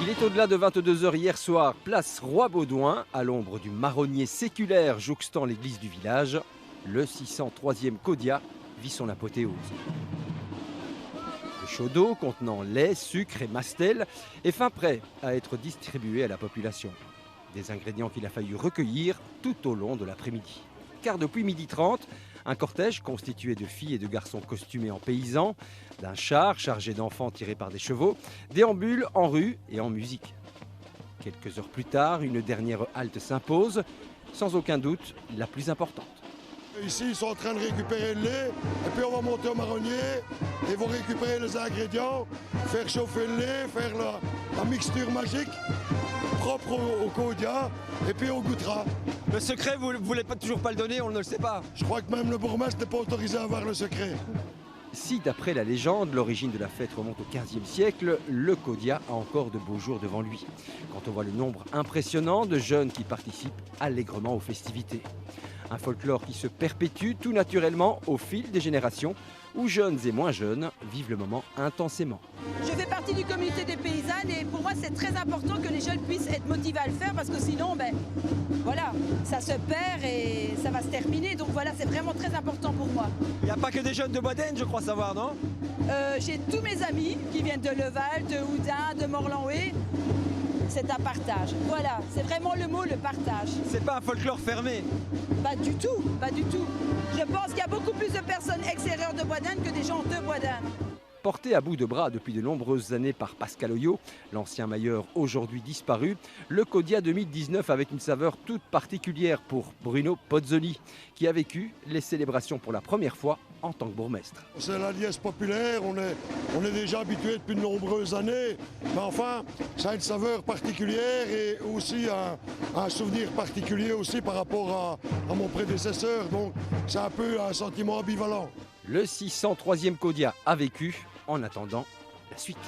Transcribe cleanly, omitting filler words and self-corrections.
Il est au-delà de 22 h hier soir, place Roi-Baudouin, à l'ombre du marronnier séculaire jouxtant l'église du village. Le 603e Codia vit son apothéose. Le chaud d'eau contenant lait, sucre et mastel est fin prêt à être distribué à la population. Des ingrédients qu'il a fallu recueillir tout au long de l'après-midi. Car depuis 12h30, un cortège constitué de filles et de garçons costumés en paysans, d'un char chargé d'enfants tirés par des chevaux, déambule en rue et en musique. Quelques heures plus tard, une dernière halte s'impose, sans aucun doute la plus importante. Ici, ils sont en train de récupérer le lait, et puis on va monter au marronnier, et ils vont récupérer les ingrédients, faire chauffer le lait, faire la mixture magique, propre au Codia, et puis on goûtera. Le secret, vous ne voulez toujours pas le donner, on ne le sait pas. Je crois que même le bourgmestre n'est pas autorisé à avoir le secret. Si, d'après la légende, l'origine de la fête remonte au XVe siècle, le Codia a encore de beaux jours devant lui. Quand on voit le nombre impressionnant de jeunes qui participent allègrement aux festivités. Un folklore qui se perpétue tout naturellement au fil des générations, où jeunes et moins jeunes vivent le moment intensément. Je fais partie du comité des paysannes et pour moi c'est très important que les jeunes puissent être motivés à le faire parce que sinon, voilà, ça se perd et ça va se terminer. Donc voilà, c'est vraiment très important pour moi. Il n'y a pas que des jeunes de Boden, je crois savoir, non? J'ai tous mes amis qui viennent de Leval, de Houdin, de Morlanoué. C'est un partage. Voilà, c'est vraiment le mot, le partage. C'est pas un folklore fermé? Pas du tout, pas du tout. Je pense qu'il y a beaucoup plus de personnes extérieures de Boden que des gens de Boden. Porté à bout de bras depuis de nombreuses années par Pascal Oyo, l'ancien mailleur aujourd'hui disparu, le Codia 2019 avec une saveur toute particulière pour Bruno Pozzoli, qui a vécu les célébrations pour la première fois en tant que bourgmestre. C'est la liesse populaire, on est déjà habitué depuis de nombreuses années, mais enfin, ça a une saveur particulière et aussi un souvenir particulier aussi par rapport à mon prédécesseur, donc c'est un peu un sentiment ambivalent. Le 603e Codia a vécu, en attendant la suite.